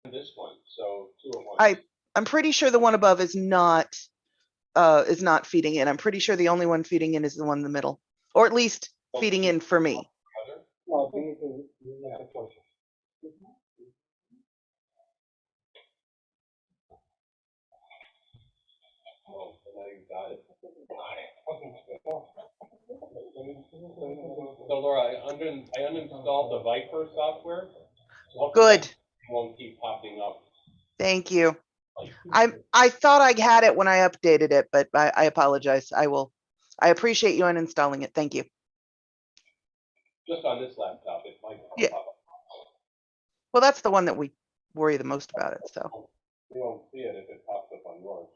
this one, so 2 at once. I'm pretty sure the one above is not feeding in. I'm pretty sure the only one feeding in is the one in the middle, or at least feeding in for me. Well, these are, yeah, closer. Oh, now you got it. So Laura, I uninstalled the Viper software. So Good. it won't keep popping up. Thank you. I thought I had it when I updated it, but I apologize. I appreciate you uninstalling it. Thank you. Just on this laptop, it might pop Yeah. up. Well, that's the one that we worry the most about it. So You won't see it if it pops up on yours.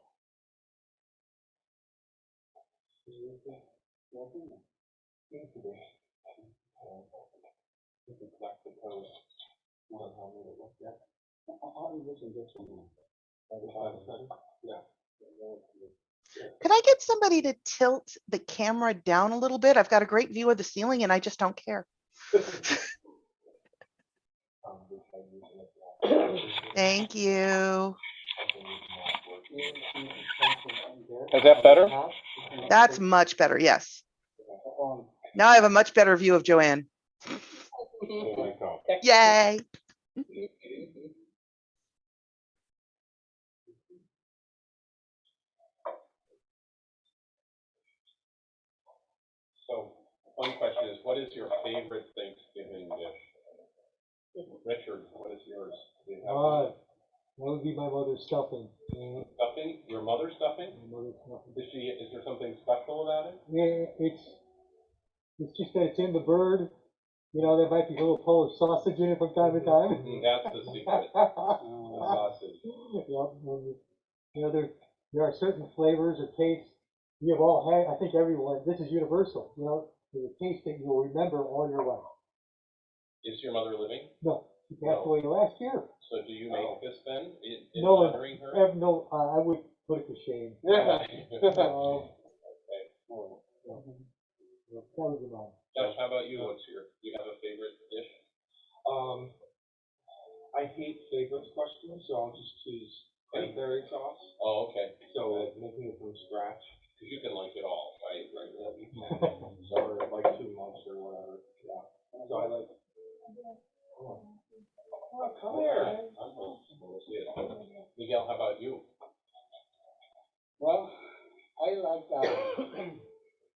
could I get somebody to tilt the camera down a little bit? I've got a great view of the ceiling and I just don't care. Thank you. Is that better? That's much better. Yes. Now I have a much better view of Joanne. Yay. So, one question is, what is your favorite Thanksgiving dish? Richard, what is yours? Do you have That would be my mother's stuffing. stuffing? Your mother's stuffing? My mother's stuffing. Is there something special about it? Yeah, it's just that it's in the bird. You know, there might be a little Polish sausage in it from time to time. That's the secret. The sausage. Yep. And, you know, there are certain flavors or tastes you have all had. I think everyone. This is universal. You know, there's a taste that you will remember all your life. Is your mother living? No, she passed away last year. So do you make this then, in No, honoring her? no, I would put it to shame. Okay. That would be mine. Josh, how about you? Do you have a favorite dish? I hate favorites questions, so I'll just choose cranberry sauce. Oh, okay. So making it from scratch. Because you can like it all, right? So like 2 months or whatever. Yeah. So I like. Oh, come here. We'll see it. Miguel, how about you? Well, I like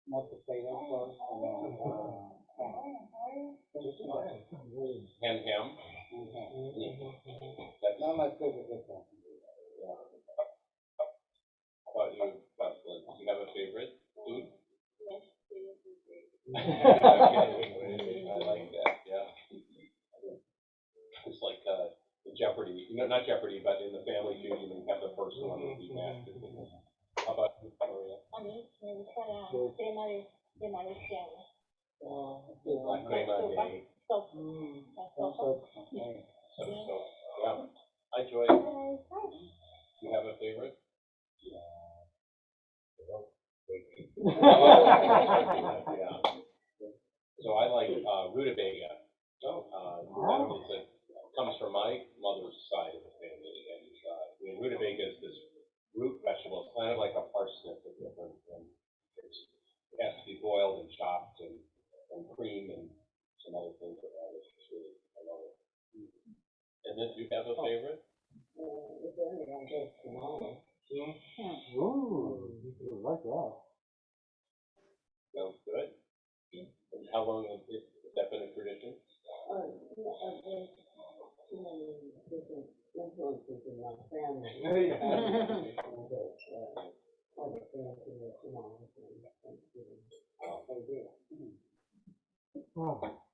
not the favorite one. Ham. That's Not my favorite one. How about you, Jocelyn? Do you have a favorite food? I like that, yeah. It's like the Jeopardy, not Jeopardy, but in the Family Feud, you have the first one that you master. How about you, Gloria? A mí me gusta la crema de maíz que hago. La crema de Sopa. So, yeah. Hi, Joy. You have a favorite? Yeah. So I like rutabaga. It comes from my mother's side of the family, and rutabaga is this root vegetable. It's kind of like a parsnip, but different. And it has to be boiled and chopped and cream and some other things with that. It's really, I love it. And then do you have a favorite? Ooh, you like that. Sounds good. And how long has that been a tradition? Influences in my family.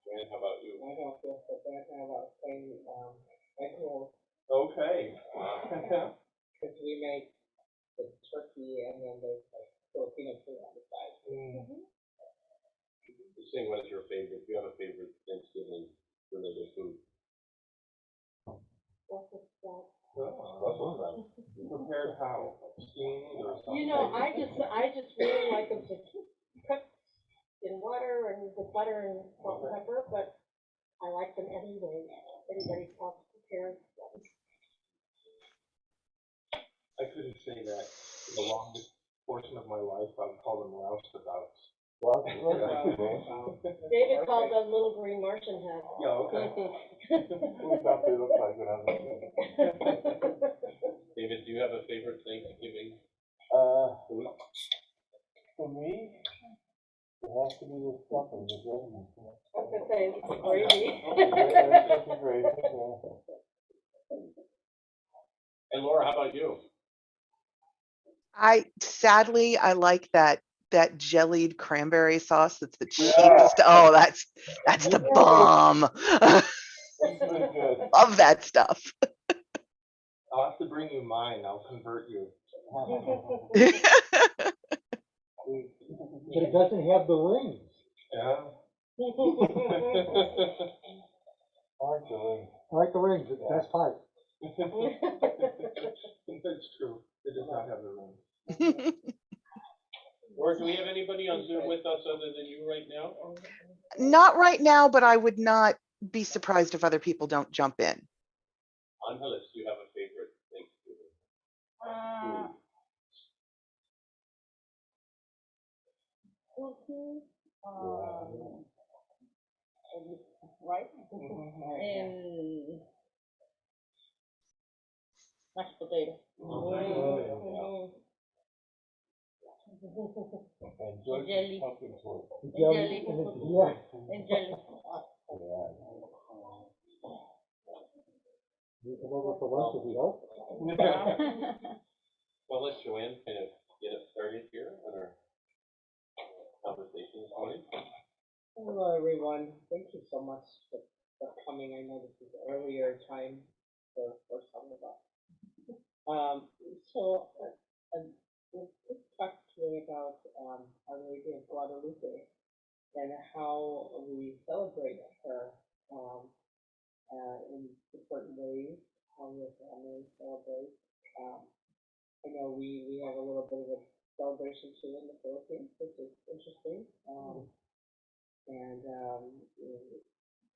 Joanne, how about you? I don't feel so bad about saying egg Okay. because we make the turkey and then there's like Filipino food on the side. Just saying, what is your favorite? Do you have a favorite Thanksgiving related food? Prepared how? Steamed or something? You know, I just really like them to cook in water and with butter and salt and pepper, but I like them anyway. Everybody else prepares them. shouldn't say that. For the longest portion of my life, I've called them roustabouts. David called those little green Martian heads. Yeah, okay. We thought they looked like it. I was like, David, do you have a favorite Thanksgiving food? for me, it has to be the stuffing, the gravy. I was gonna say, it's gravy. That's gravy, yeah. And Laura, how about you? Sadly, I like that jellied cranberry sauce. That's the Yeah. cheapest. Oh, that's the bomb. It's really good. Love that stuff. I'll have to bring you mine, I'll convert you. But it doesn't have the rings. Yeah. I like the ring. I like the rings, it's the best part. That's true, it does not have the ring. Or do we have anybody on Zoom with us other than you right now? Not right now, but I would not be surprised if other people don't jump in. Angeles, do you have a favorite Thanksgiving food? Right? And mashed potato. And Jelly. pumpkin pork. The jelly. and it's- yeah. And jelly. You come over for lunch if you help. Well, let Joanne kind of get us started here on our conversation this morning. Hello, everyone. Thank you so much for coming. I know this is earlier time for some of us. Let's talk today about Our Lady of Guadalupe and how we celebrate her in different ways, how your family celebrates. I know we have a little bit of a celebration too in the Philippines, which is interesting.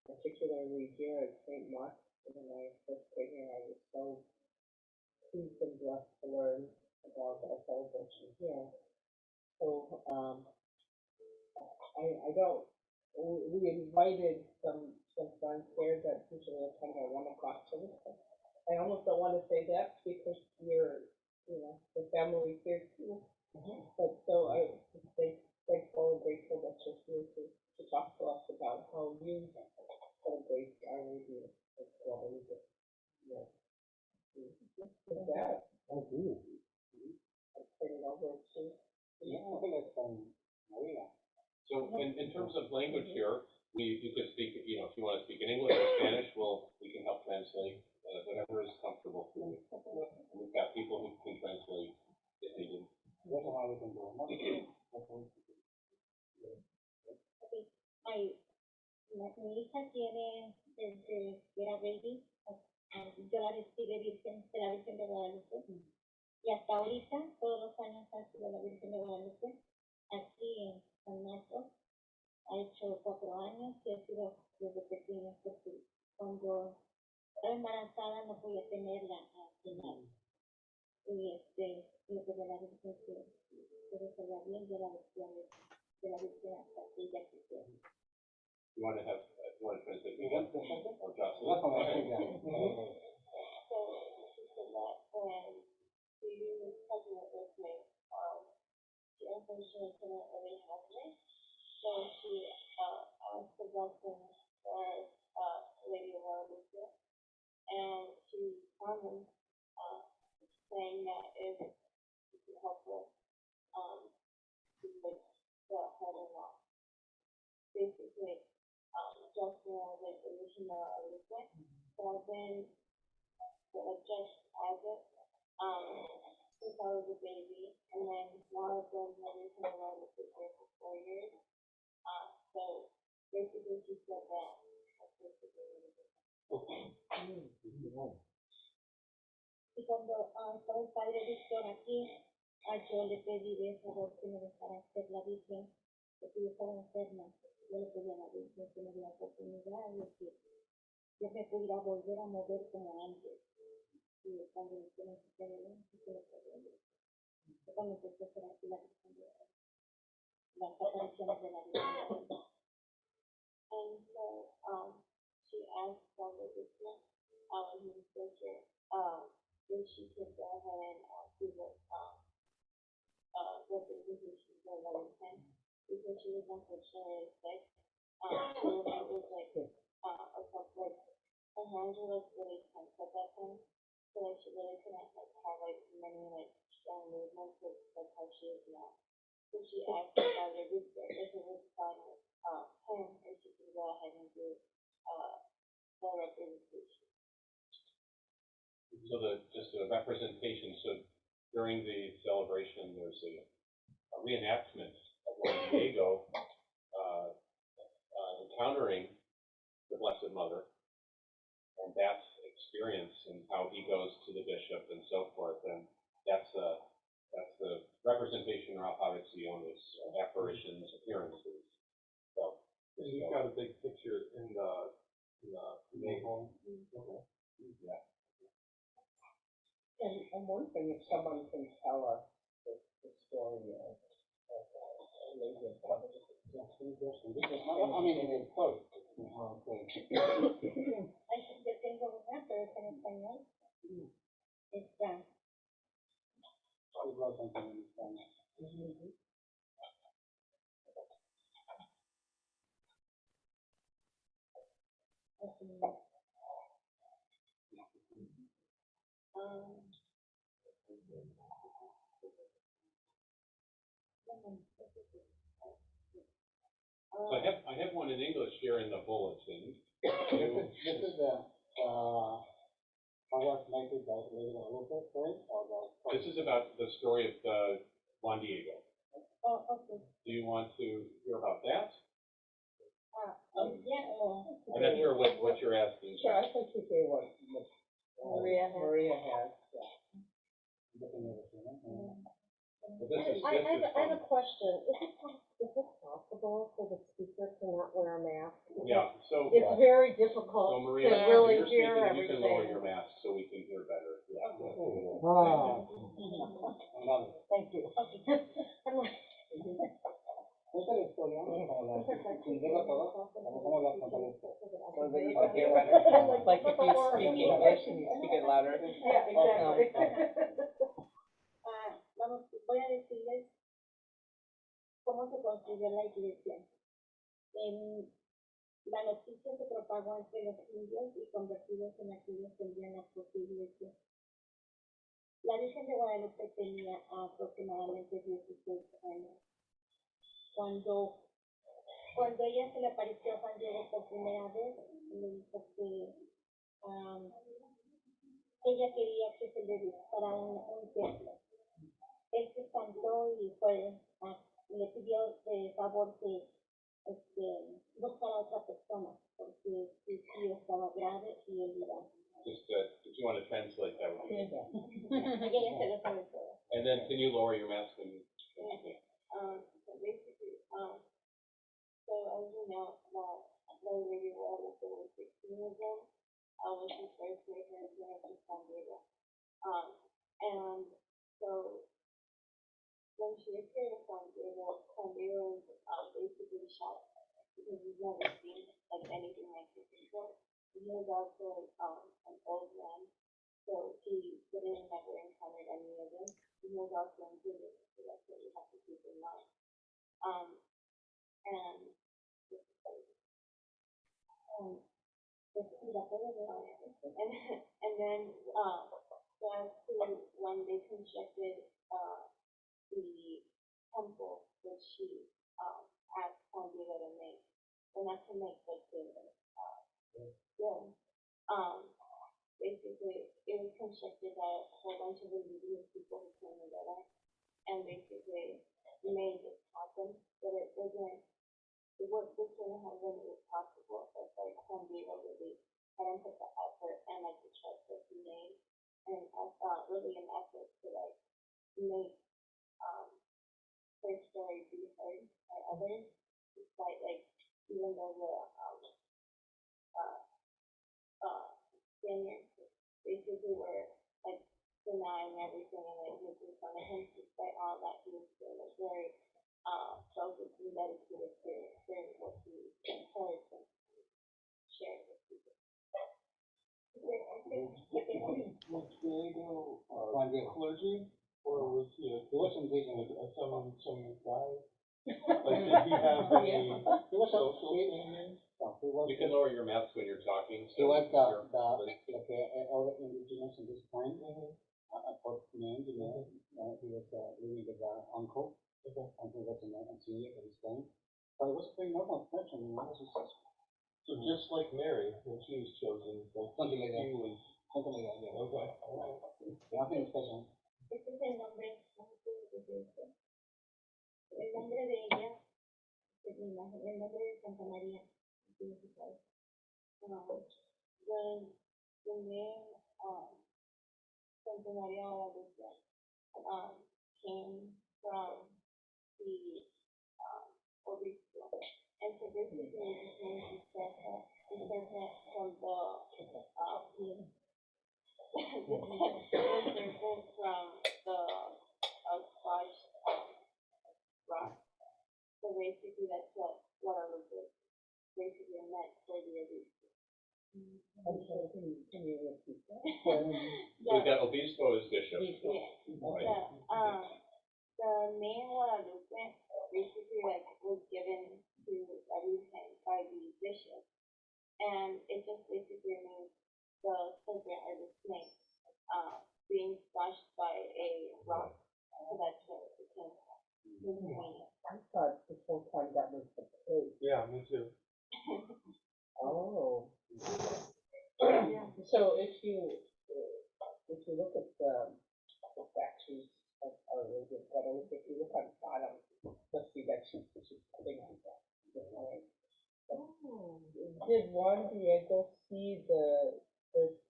Particularly here at St. Mark's, when I first came here, I was so pleased and blessed to learn about our celebration here. So, I don't, we invited some friends here that usually attend our 1 o'clock service. I almost don't want to say that because you're, the family here too. But so I just thankful and grateful that you're here to talk to us about how you celebrate Our Lady of Guadalupe. Yeah. With that, Thank you. I turn it over to you. So in terms of language here, you could speak, if you want to speak in English or Spanish, we can help translate, whatever is comfortable for you. We've got people who can translate if needed. Mi hija tiene desde que era baby, yo la recibí Virgen, de la Virgen de Guadalupe, y hasta ahorita todos los años ha sido la Virgen de Guadalupe, aquí en San Marcos, ha hecho 4 años y ha sido desde pequeña, porque cuando estaba embarazada no podía tenerla a cenar, y lo que de la Virgen que resolver bien, yo la decía de la Virgen hasta que ella quisiera. You want to translate? Or Jocelyn? So she said that when she was pregnant with me, she unfortunately couldn't really have me. So she asked the blessing for Lady of Guadalupe, and she promised, saying that if she could help her, she would let her along. Basically, just like the original Guadalupe. So I've been just as it since I was a baby, and then now I've been living in Guadalupe for 4 years. So basically, she said that that's basically y cuando estaba el padre Víctor aquí, yo le pedí de favor que me dejara hacer la Virgen, porque yo estaba enferma. Yo le pedí a la Virgen que me diera la oportunidad de que yo me pudiera volver a mover como antes. Y cuando tienen que tener cuando se hace las apariciones de la Virgen. And so, she asked Father Bismarck, his sister, if she could go ahead and, do the, representation for the Virgin, because she was unfortunately sick. So it was like, a couple, like, her hands were like really tense at that time, so like she really couldn't like have like many like strong movements with like how she is now. So she asked Father Bismarck if it was fine with, him, if she could go ahead and do, the representation. So just a representation, so during the celebration, there's a reenactment of Juan Diego, encountering the Blessed Mother, and that's experience and how he goes to the bishop and so forth, and that's the representation or apariciones, apparitions, appearances. So, You've got a big picture in the main home. yeah. And one thing, if someone can tell us the story of, maybe a couple of. I mean, it's close. Ay, yo tengo una, pero es en español. Está. So I have one in English here in the bulletin. This is how was Michael died later a little bit, right? Or This is about the story of Juan Diego. Oh, okay. Do you want to hear about that? Yeah. I'm not sure what you're asking. Sure, I think you say what Maria has. Maria has, yeah. But this is I have from, a question. Is it possible for the speaker to not wear a mask? yeah, so. It's very So difficult to Maria, really you're hear speaking, you can lower everything. your mask so we can hear better. Yeah. Ah, Thank you. I'm like, Like if you speak English and you speak it louder. yeah, exactly. Vamos, voy a decirles cómo se construyó la iglesia. La noticia se propagó entre los indios y convertidos en aquellos que envían la propia iglesia. La Virgen de Guadalupe tenía aproximadamente 16 años. Cuando ella se le apareció a Juan Diego por primera vez, le dijo que ella quería que se le dedicara un templo. Él se espantó y le pidió de favor que buscara a otra persona, porque su tío estaba grave y él iba. Just, if you want to translate that would be. Ella se lo sabe todo. And then can you lower your mask when you? So basically, so as you know, my lady was 16 years old. I was his first grade in San Diego. And so when she appeared in San Diego was basically shocked because he's never seen like anything like this before. He was also an old man, so he didn't never encountered any of them. He was also in Judaism, so that's what you have to keep in mind. And then that's when they constructed the temple which she asked Juan Diego to make, and not to make like the dome. Basically it was constructed by a whole bunch of indigenous people who came together and basically made this happen, but it wasn't. The work this wouldn't have been really possible if like Juan Diego really hadn't put the effort and like the trust that he made, and really an effort to like make her story be heard by others, despite like even though the Spaniards basically were like denying everything and like making fun of him despite all that he was doing, like very, focused and dedicated to doing what he encouraged and shared with people. Was Diego, clergy, or was he, he wasn't dating some guy? Like, did he have any He was a, social he, thing? no, he was, You can lower your mask when you're talking. he so was you're- like, all the indigenous in this time, for names, he was, living with our uncle, and he was a senior at his time. But it was a pretty normal person, it was successful. So just like Mary, when she was chosen, like, Something like that. he was, Something like that, yeah. okay, all right. Nothing special. Este es el nombre, el nombre de ella, es mi imagen, el nombre de Santa María, significado. The name, Santa María Guadalupe, came from the, obispo. And so basically, this means he said that from the, this was from the, Scotch, rock. So basically, that's what Guadalupe basically meant for the obispo. I'm sorry, can you repeat that? We've got obispo as bishop. Yeah, the name Guadalupe basically like was given to everything by the bishop, and it just basically means the serpent or the snake, being slashed by a rock. So that's what it became. I thought this whole time that was the case. Yeah, me too. Oh. So if you look at the statues of Our Lady of Guadalupe, if you look on the bottom, you'll see that she's sitting on the snake. Did Juan Diego see the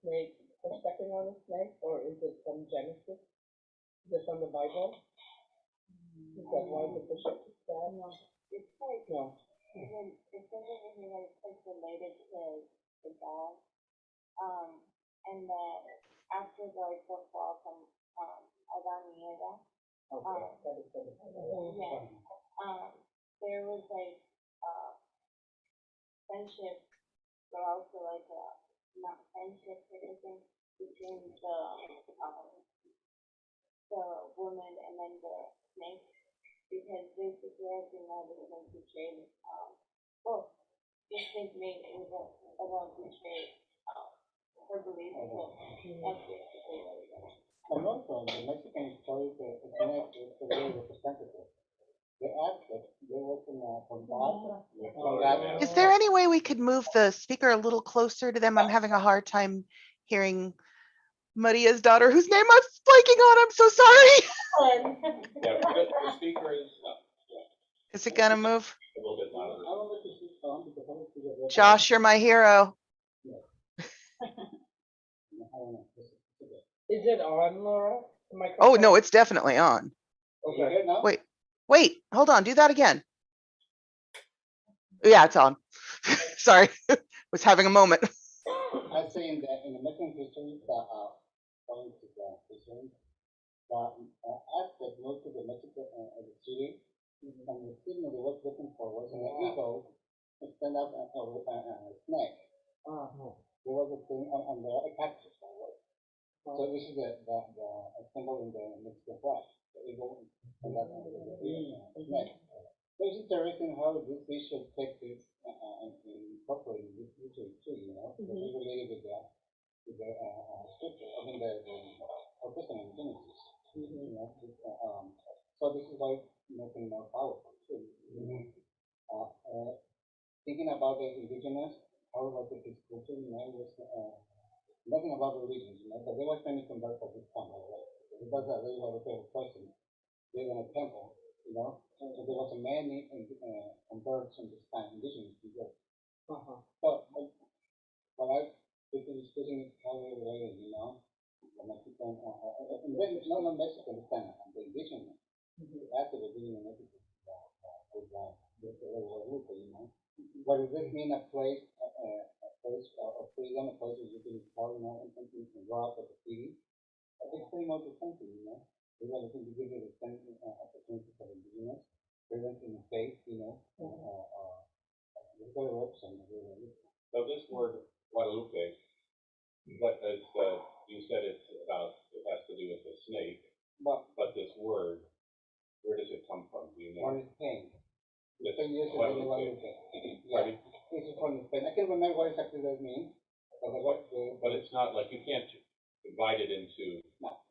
snake, or stepping on the snake, or is it from Genesis? Is it from the Bible? Is that why the bishop took that? No, it's like, No. when it says over here that it's like related to God, and that after the fall from, Adán y Eva, Okay, that is from the Bible. yeah, there was like, friendship, but also like not friendship type of thing between the woman and then the snake, because basically as you know, the snake betrayed, the snake made Eva betray, her belief, so that's basically what it is. And also, the Mexican story, the snake is very representative. They act that they were from God, from God. Is there any way we could move the speaker a little closer to them? I'm having a hard time hearing Maria's daughter, whose name I'm blanking on. I'm so sorry. Yeah, the speaker is Is it gonna move? a little bit I louder. don't know if this is on because I don't see the red. Josh, you're my hero. I don't know. Is it on, Laura? The Oh, no, microphone? it's definitely on. You hear now? Wait, hold on. Do that again. Yeah, it's on. Sorry, was having a moment. I say in the Mexican history, according to the history, act that moved to the Mexico, the city, and the signal they was looking for was an eagle to stand up a snake. There was a thing on the cactus. So this is the symbol in the Mexican flag, the eagle and that snake. So it's interesting how this bishop take this and incorporate this history too, you know, because it's related with the scripture, I mean the Old Testament Genesis. You know, so this is why making more powerful too. Thinking about the indigenous, how about the culture, you know, was nothing about religion, you know, but they were trying to convert at this time, because they were a person, they were in a temple, you know, so there was a many converts in this time, indigenous people. So what I was discussing is how they related, you know, the Mexican, not Mexican, this time, the indigenous, after the beginning of Mexico, with the you know. What does this mean, a place of freedom, a place where you can call, you know, and go out of the city? I think pretty much the same thing, you know. We were looking to give you the same opportunity for the beginners, present in the face, you know, we've got ropes and So this word Guadalupe, what is, you said it's about, it has to do with the snake, but this word, where does it come from? Do you know? From Spain. This Spain used to be Guadalupe. Guadalupe. Pardon? Yeah, this is from Spain. I can't remember what exactly that means, but the word, But it's not like, you can't divide it into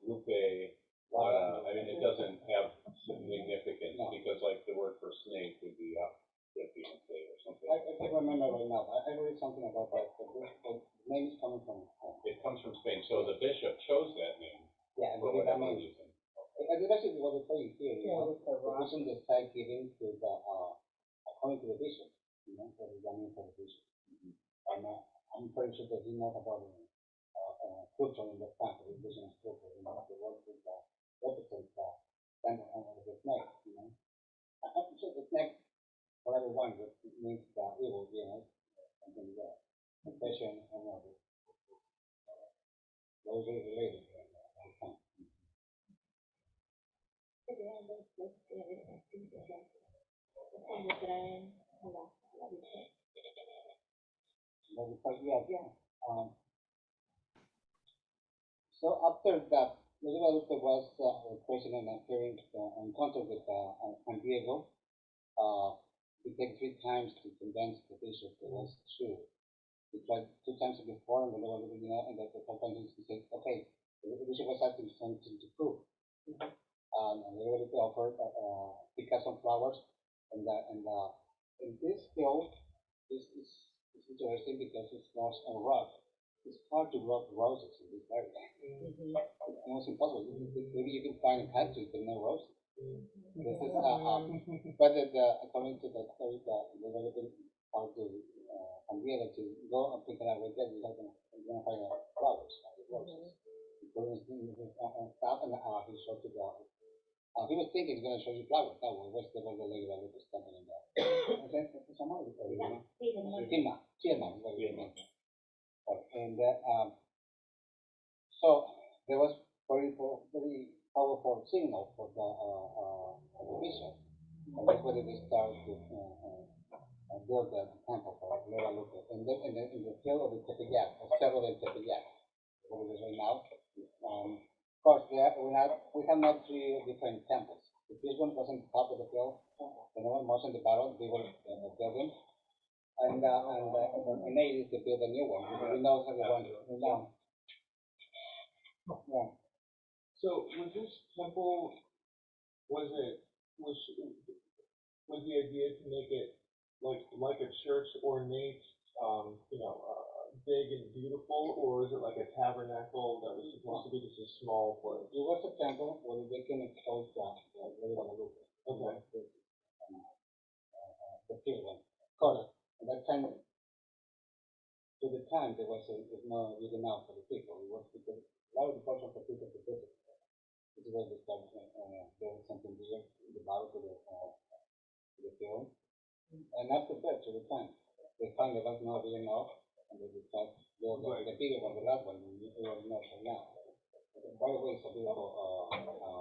Lupe, Guada, I mean, it doesn't have significance, No. because like the word for snake would be or something. I can't remember right now. I read something about that, but the name is coming from Spain. It comes from Spain, so the bishop chose that name Yeah, and for what that whatever means. reason. I did actually what they say here, you Yeah, know, with the the rock. vision the side given to the, according to the vision, you know, what is that mean for the vision? I'm pretty sure that he knows about the, culture in the past, the indigenous culture, you know, the word is, represents, kind of the snake, you know. I'm sure the snake, for everyone, it means the evil, you know, something like that. Vision, I know, those are related, But because, yeah. So after that, Guadalupe was president appearing in contact with San Diego. It took 3 times to convince the bishop that was true. He tried 2 times before, and Guadalupe, you know, and that the third time he said, okay, the bishop was asking something to prove. And Guadalupe offered pick up some flowers, and this still is interesting because it's not a rock. It's hard to grow roses in this area. It's almost impossible. Maybe you can find a country with no roses. This is, but according to the story, they were looking how to be able to go and pick it up with them. You have to identify flowers, roses. He put it in his stuff, and he showed to the. He was thinking he's going to show you flowers. No, well, what's the lady that was standing in there? Somebody, Tina, is what her name. And so there was very powerful signal for the bishop. And that's why they started to build the temple for Guadalupe. And then in the hill of the Tepeyac, or several in Tepeyac, what it is right now. Of course, we have not 3 different temples. If this one was on the top of the hill, the one was on the bottom, they were building. And Nate is to build a new one, because we know everyone down. Yeah. So was this temple, was the idea to make it like a church ornate, big and beautiful, or is it like a tabernacle that was supposed to be just a small place? It was a temple where they can expose the Guadalupe. Okay. The pure one. Correct. At that time, to the time, there was no big enough for the people. It was because a lot of the culture for people to visit. This is where they started doing something weird, the Bible to the film. And after that, to the time, they found it was not big enough, and they decided to build the bigger one, the last one, it was not for now. By the way, it's a beautiful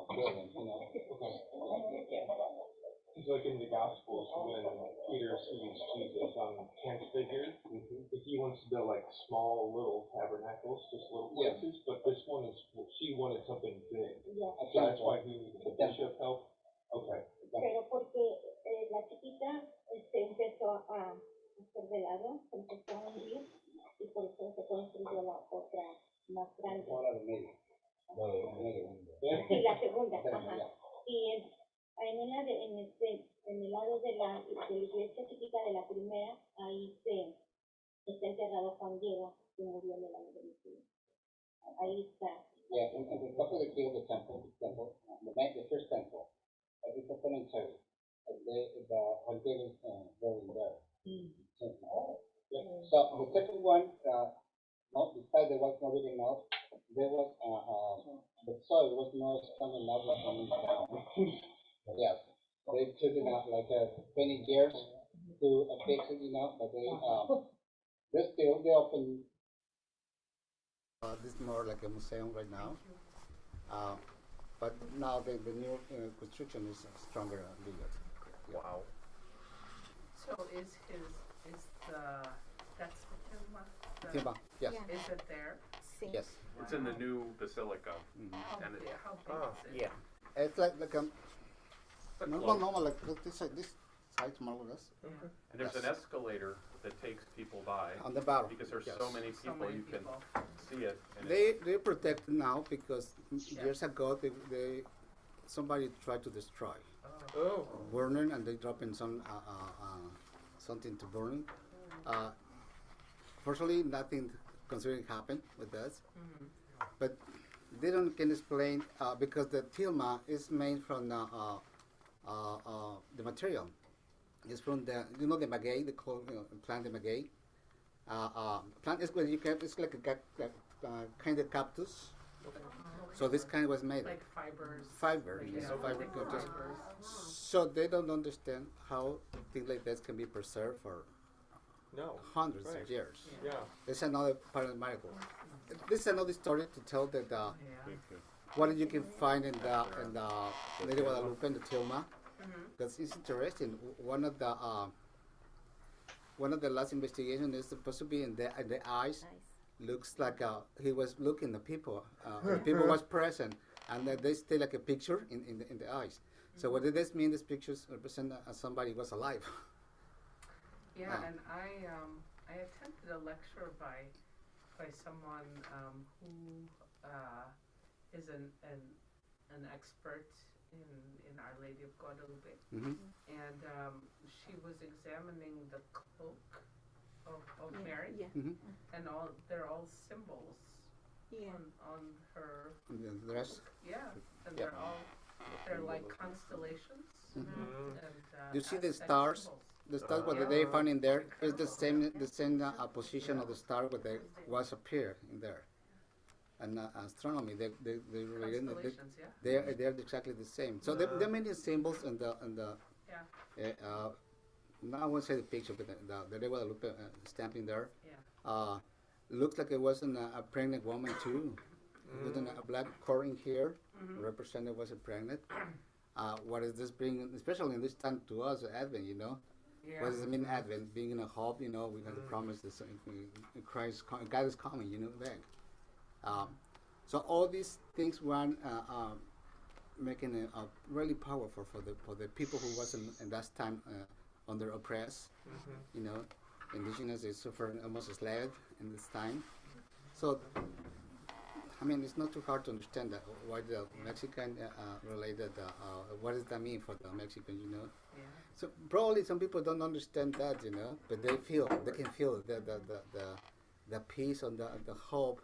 building, you know. It's like in the Gospels, when Peter sees Jesus transfigured, if he wants to build like small little tabernacles, just little places, but this one is, she wanted something big. So that's why he needed the bishop help. Okay. Pero porque la chiquita empezó a hacer de lado, empezó a hundir, y por eso se construyó la otra más grande. Ahora de medio. Sí, la segunda, ajá. Y en el lado de la iglesia chiquita de la primera, ahí está enterrado Juan Diego, que murió en el año 2000. Ahí está. Yeah, and the top of the hill, the first temple, it's a cemetery. The Juan Diego is buried there. So the second one, besides there was not big enough, there was the soil was not strong enough to come down. Yes, they took it out like 20 years to fix it, you know, but they open. This is more like a museum right now. But now the new construction is stronger and bigger. Wow. So is that's the Tilma? Timba, yes, Yeah. Is it there? Sí. yes. It's in the new basilica. How And it- big, how big Oh, is it? It's like But normal, close. normal, like this size more or less. And there's an Yes. escalator that takes people by, On the bottom. because there's yes. so many So people, many you can people. see it. And it- They're protected now because Yeah. years ago somebody tried to destroy, Oh. burning, and they drop in something to burn. Fortunately, nothing considering happened with us, but they don't can explain because the tilma is made from the material. It's from the the maguey, they call plant the maguey. Plant is where you can it's like a kind of cactus. So this kind was made Like fibers? fiber, Like, yes, yeah, fiber like cactus. fibers. So they don't understand how things like this can be preserved for No. hundreds Right. of years. Yeah. This is another part of the miracle. This is another story to tell that Yeah. what you can find in the Lady Guadalupe and the Tilma. Because it's interesting. One of the last investigations is supposed to be in the eyes. Nice. Looks like he was looking the people. The people was present, and they stay like a picture in the eyes. So what does this mean? These pictures represent somebody was alive. Yeah, Ah. and I attended a lecture by someone who is an expert in Our Lady of Guadalupe, Hmm. and she was examining the cloak of Yeah, Mary, yeah, Hmm. and they're all symbols yeah. on her. The rest. Yeah, and Yeah. they're like constellations. Mhm. And, You see the Aztec stars? symbols. The star what they find in there is the same position of the star what they was appear in there. And astronomy, they Constellations, yeah. they're exactly the same. So there are many symbols in the Yeah. now I won't say the picture, but the Lady Guadalupe stamping there. Yeah. Looks like it wasn't a pregnant woman too. With a black cord in here, represented was a pregnant. What is this bringing, especially in this time to us, Advent? Yeah. What does it mean, Advent? Being in a hope, we got the promise that Christ, God is coming, back. So all these things were making it really powerful for the people who wasn't in that time under oppressed. Indigenous they suffered almost slave in this time. So I mean, it's not too hard to understand that why the Mexican related. What does that mean for the Mexicans? Yeah. So probably some people don't understand that, but they can feel the peace and the hope,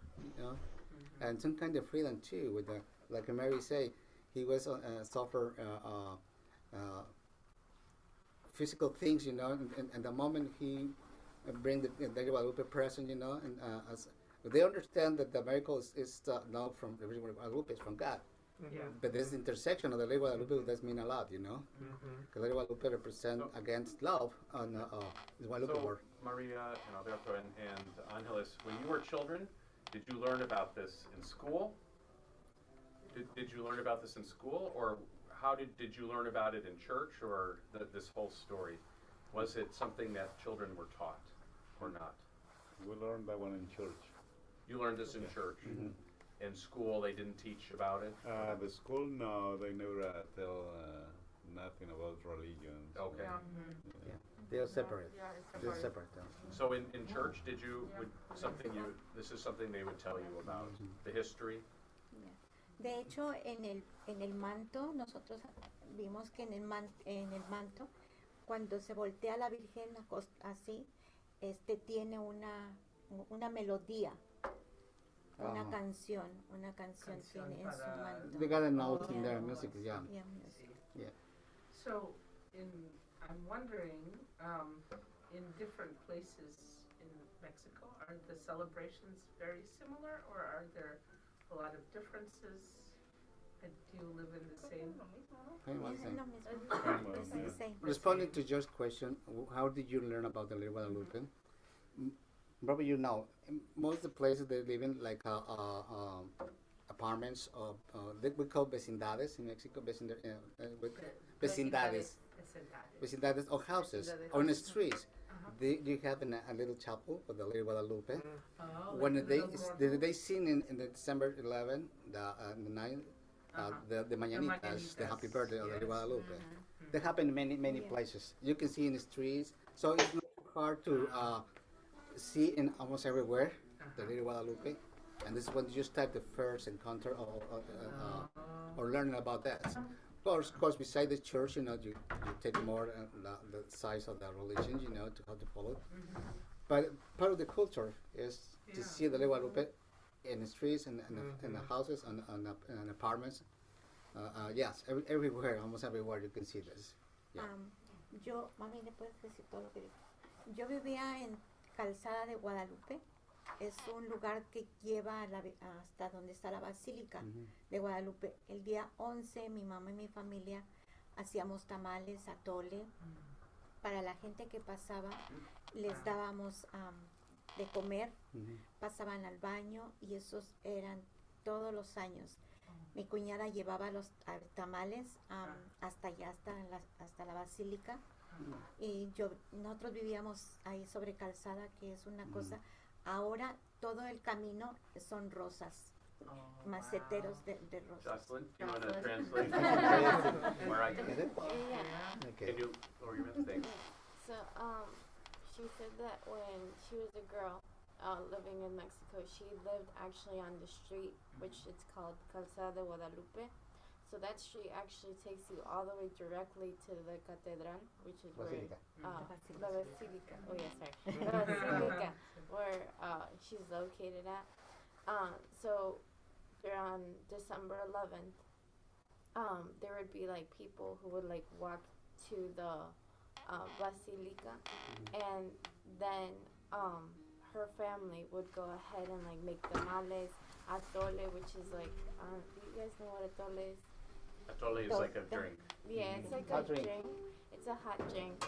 and some kind of freedom too. With like Mary say, he was suffer physical things, and the moment he bring the Guadalupe present, and as they understand that the miracle is not from the Virgin Guadalupe, it's from God. Yeah. But this intersection of the Lady Guadalupe does mean a lot, Because Lady Guadalupe represent against love and the Guadalupe So, word. Maria and Alberto and Angeles, when you were children, did you learn about this in school? Did you learn about this in school, or how did you learn about it in church, or this whole story? Was it something that children were taught, or not? We learned that one in church. You learned this in church. In school, they didn't teach about it. The school, no, they never tell nothing about religion. Okay. They are separate. Yeah, it's They're separate. separate. So in church, this is something they would tell you about the history? De hecho, en el manto, nosotros vimos que en el manto, cuando se voltea la Virgen así, tiene una melodía, una canción Canción tiene en su para- manto. They got a note in Yeah. their music, yeah. Yeah, music. So, I'm wondering, in different places in Mexico, are the celebrations very similar, or are there a lot of differences? Do you live in the same? Hang on one Es second. lo mismo. Es the same. Responding to your question, how did you learn about the Lady Guadalupe? Probably most of the places they live in, like a apartments, we call vecindades in Mexico, vecindades, vecindades or houses, on the streets. You have a little chapel for the Lady Guadalupe. When they sing in the December 11, the night, the mañanitas, the happy birthday of the Lady Guadalupe. They happen in many places. You can see in the streets, so it's not hard to see in almost everywhere the Lady Guadalupe. And this is when you start the first encounter or learning about that. Of course, beside the church, you take more the size of the religion, to how to follow. But part of the culture is to see the Lady Guadalupe in the streets and in the houses and apartments. Yes, everywhere, almost everywhere you can see this. Yeah. Yo, mami, ¿le puedes decir todo lo que dijo? Yo vivía en Calzada de Guadalupe. Es un lugar que lleva hasta donde está la Basílica de Guadalupe. El día 11, mi mamá y mi familia hacíamos tamales, atole. Para la gente que pasaba, les dábamos de comer. Pasaban al baño y esos eran todos los años. Mi cuñada llevaba los tamales hasta allá, hasta la Basílica. Y nosotros vivíamos ahí sobre Calzada, que es una cosa. Ahora todo el camino son rosas, maceteros de rosas. Jocelyn, do you want to translate? Where I can Okay. you lower your mic? Thanks. So, she said that when she was a girl living in Mexico, she lived actually on the street, which it's called Calzada de Guadalupe. So that street actually takes you all the way directly to the Catedral, which is Basilica. where La Basilica. Oh yeah, sorry, La Basilica, where she's located at. So on December 11th, there would be like people who would like walk to the Basilica, and then her family would go ahead and like make tamales, atole, which is like, do you guys know what atole is? Atole is like a drink. Yeah, it's like Hot a drink. drink. It's a hot drink.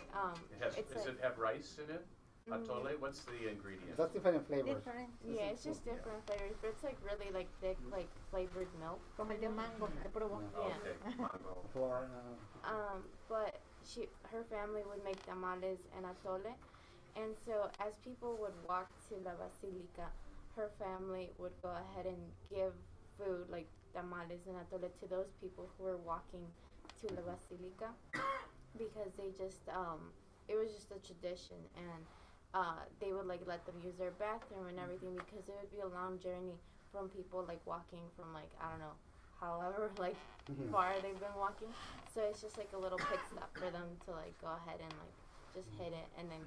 Does it have rice in it? Atole, what's the ingredient? That's different flavors. Different. Yeah, it's just different flavors, but it's like really like thick, like flavored milk. Como el de mango, de probó. Oh, Yeah. okay, mango. For, But her family would make tamales and atole, and so as people would walk to La Basilica, her family would go ahead and give food like tamales and atole to those people who were walking to La Basilica, because they just it was just a tradition, and they would like let them use their bathroom and everything, because it would be a long journey from people like walking from like, I don't know, however like far they've been walking. So it's just like a little pit stop for them to like go ahead and like just hit it and then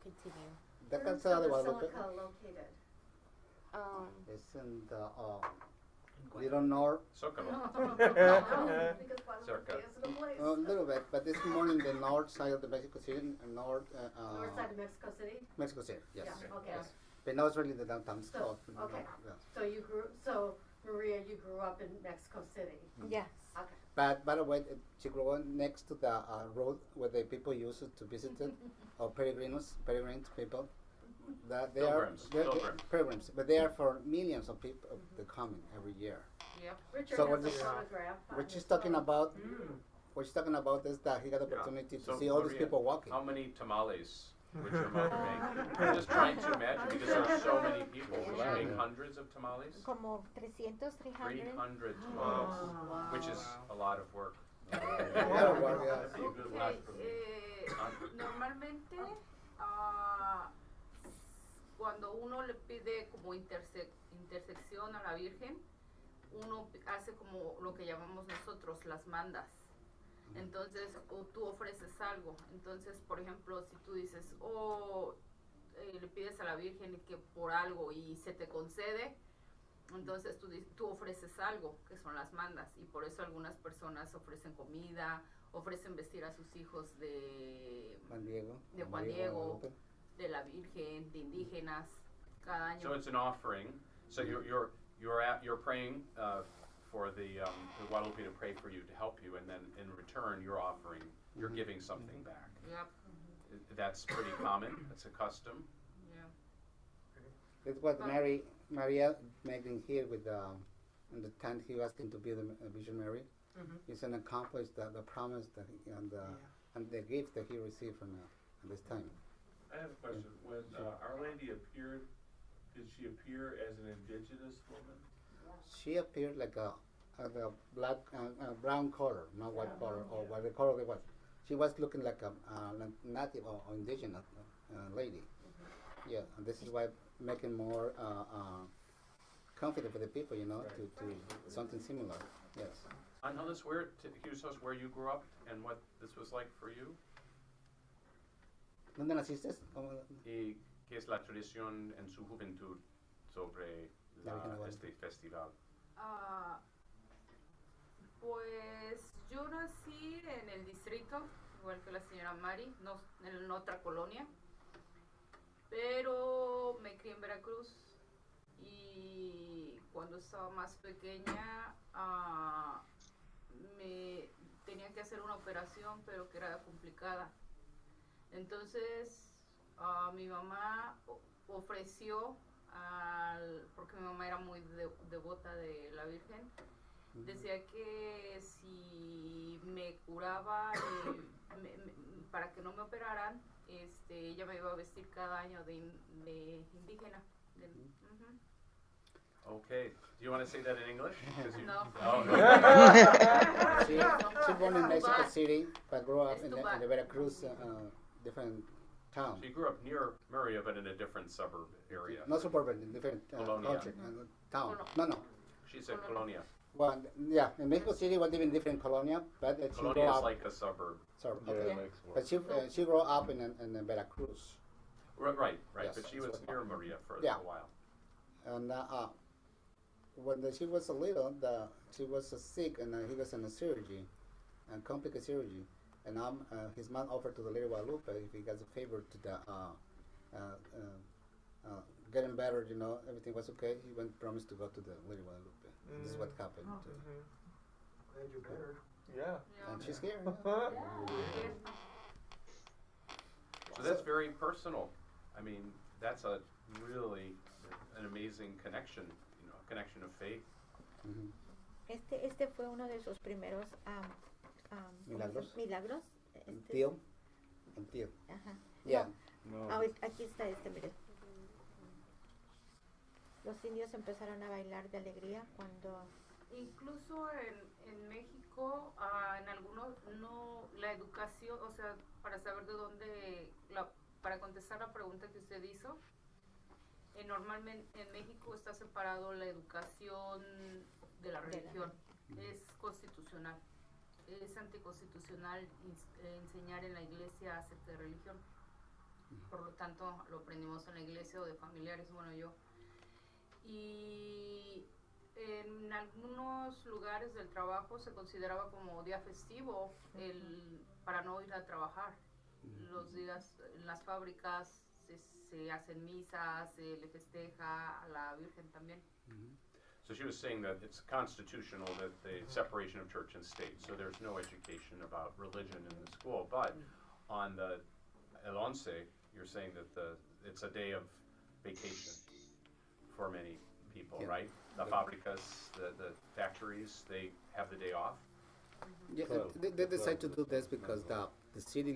continue. the Calzada de Guadalupe located? is in the little north, Zócalo. Because Circa. is the place. a little bit, but it's more in the north side of the Mexico City, North side of Mexico City? Mexico City, yes. Yeah, okay. Yes. But now it's really the downtown So, stuff. okay. Yes. So Maria, you grew up in Mexico City? Yes. Okay. But by the way, she grew up next to the road where the people used to visit it, or peregrines people. That they Pilgrims, they're pilgrims. pilgrims, but they are for millions of people that come every year. Yep. Richard So has what a is- photograph. on What she's his talking phone. about, what she's talking about is that he got the Yeah. opportunity to So, see all these Maria, people walking. How many tamales would your mother make? I'm just trying to imagine, because there are so many people. Would she make hundreds of tamales? Como 300, 300. 300 tamales, which is a lot of work. Claro, guardia. That'd be a good one for me. Normalmente, cuando uno le pide como intersección a la Virgen, uno hace como lo que llamamos nosotros las mandas. Entonces, o tú ofreces algo. Entonces, por ejemplo, si tú dices, le pides a la Virgen que por algo y se te concede, entonces tú ofreces algo, que son las mandas. Y por eso algunas personas ofrecen comida, ofrecen vestir a sus hijos de Juan Diego. de Juan María Diego, Guadalupe. de la Virgen, de indígenas, cada año. So it's an offering. So you're praying for the Guadalupe to pray for you, to help you, and then in return you're offering, you're giving something back. Yep. That's pretty common. That's a custom. Yeah. That's what Maria making here with in the tent he asked him to be the visionary. Mhm. He's going to accomplish the promise that and the gift that he received from at this time. I have a question. When Our Lady appeared, did she appear as an indigenous woman? She appeared like a black, brown color, not white color, or what the color it was. She was looking like a native or indigenous lady. Yeah, and this is why making more confident for the people, you know, to something similar. Yes. Angeles, can you tell us where you grew up and what this was like for you? ¿Dónde naciste? ¿Y qué es la tradición en su juventud sobre este festival? Pues yo nací en el distrito, igual que la señora Mari, no, en otra colonia, pero me crié en Veracruz y cuando estaba más pequeña me tenía que hacer una operación, pero que era complicada. Entonces mi mamá ofreció, porque mi mamá era muy devota de la Virgen, decía que si me curaba para que no me operaran, ella me iba a vestir cada año de indígena. Okay. Do you want to say that in English? 'Cause you- No. Oh, no. She born in Mexico City, but grew up in the Veracruz different town. So you grew up near Murria, but in a different suburb area. Not suburban, in different Colonia. country, town. No. She said Colonia. Well, yeah, in Mexico City was living in different colonia, but she grew Colonia is up. like a suburb. Okay. But she grew up in Veracruz. Right. Yes, But she that's was what- near Murria for Yeah. a while. And when she was little, she was sick, and he was in a surgery, and complicated surgery. And his mom offered to the Lady Guadalupe if he gets a favor to the getting better, you know, everything was okay. He went promised to go to the Lady Guadalupe. This is what happened. Glad you're better. Yeah. And she's here. So that's very personal. I mean, that's really an amazing connection, a connection of faith. Este fue uno de sus primeros Milagros. milagros. Un tío. Ajá. Yeah. No. Aquí está mire. Los indios empezaron a bailar de alegría cuando... Incluso en México, en algunos, no, la educación, o sea, para saber de dónde, para contestar la pregunta que usted hizo, normalmente en México está separado la educación de la religión, es constitucional, es anticonstitucional enseñar en la iglesia acerca de religión, por lo tanto lo aprendimos en la iglesia o de familiares, bueno yo, y en algunos lugares del trabajo se consideraba como día festivo para no ir a trabajar. Los días en las fábricas se hacen misas, se le festeja a la Virgen también. So she was saying that it's constitutional, that the separation of church and state, so there's no education about religion in the school. But on the El Once, you're saying that it's a day of vacation for many people, right? The fábricas, the factories, they have the day off. Yeah, they decide to do this because the city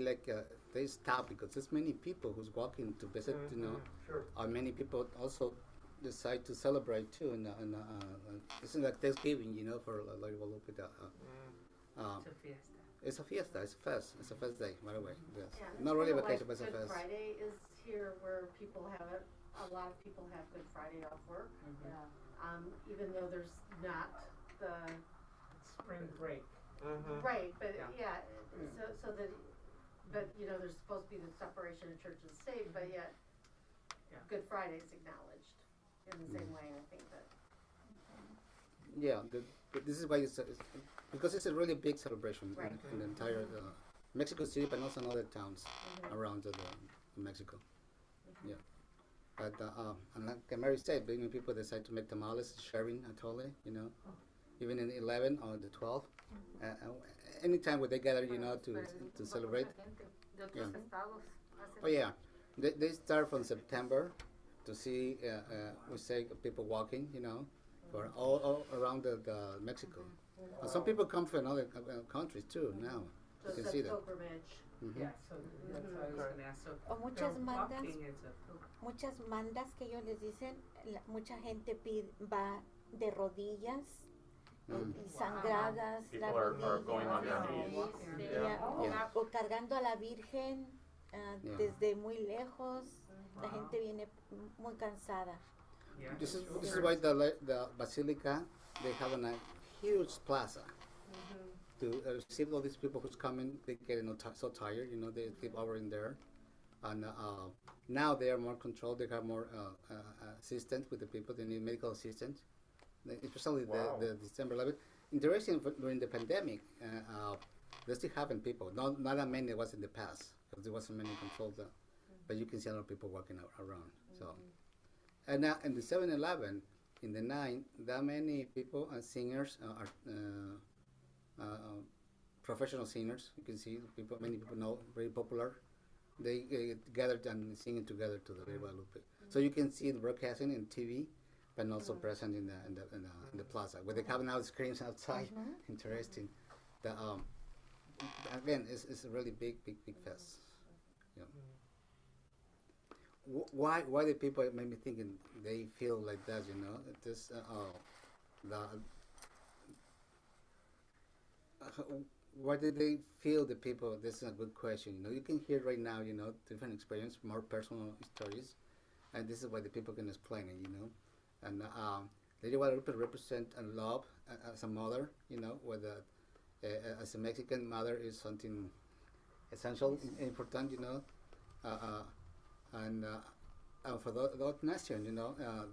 they stop because there's many people who's walking to visit, you know. Sure. Many people also decide to celebrate too, and it's like Thanksgiving, you know, for Lady Guadalupe. It's a fiesta. It's a fest. It's a fest day, by the way. Yes. Yeah, it's Not really kinda vacation, like but it's a Good fest. Friday is here where people have it, a lot of people have Good Friday off work. Even though there's not the, It's spring break. right, but Yeah. so that, but you know, there's supposed to be the separation of church and state, but yet Yeah. Good Friday is acknowledged in the same way, I think that. Yeah, but this is why it's because it's a really big celebration Right. in the entire Mexico City, but also in other towns around Mexico. Yeah, but and like Mary said, many people decide to make tamales, sharing totally, you know, even in 11 or the 12, anytime where they gather, you know, to celebrate. De otros Yeah. estados. Oh yeah, they start from September to see we say people walking, you know, for all around the Mexico. And some people come from other countries too now. So You can it's see a that. pilgrimage. Mhm. Yeah, so that's what I was gonna ask. So O muchas they're mandas, walking as a pilgrim. muchas mandas que ellos les dicen, mucha gente va de rodillas y sangradas People las are going on their rodillas. knees. Yeah. O cargando a la Virgen Yeah. desde muy lejos. La gente viene muy cansada. This is why the basilica, they have a huge plaza to receive all these people who's coming. They get so tired, they sleep over in there, and now they are more controlled. They have more assistance with the people. They need medical assistance, especially the December 11th. Interesting, during the pandemic, they still having people. Not that many was in the past because there wasn't many controlled, but you can see a lot of people walking around. So. And now in the 7-Eleven, in the 9, that many people and singers are professional singers. You can see many people know, very popular. They gathered and singing together to the Ley Guadalupe. So you can see the broadcasting in TV, but also present in the plaza where they have now screens outside. Interesting. Again, it's a really big fest. Yeah. Why the people made me thinking they feel like that, this why did they feel the people? This is a good question. You can hear right now, different experience, more personal stories, and this is why the people can explain it, And Lady Guadalupe represent a love as a mother, whether as a Mexican mother is something essential, important, and for that nation,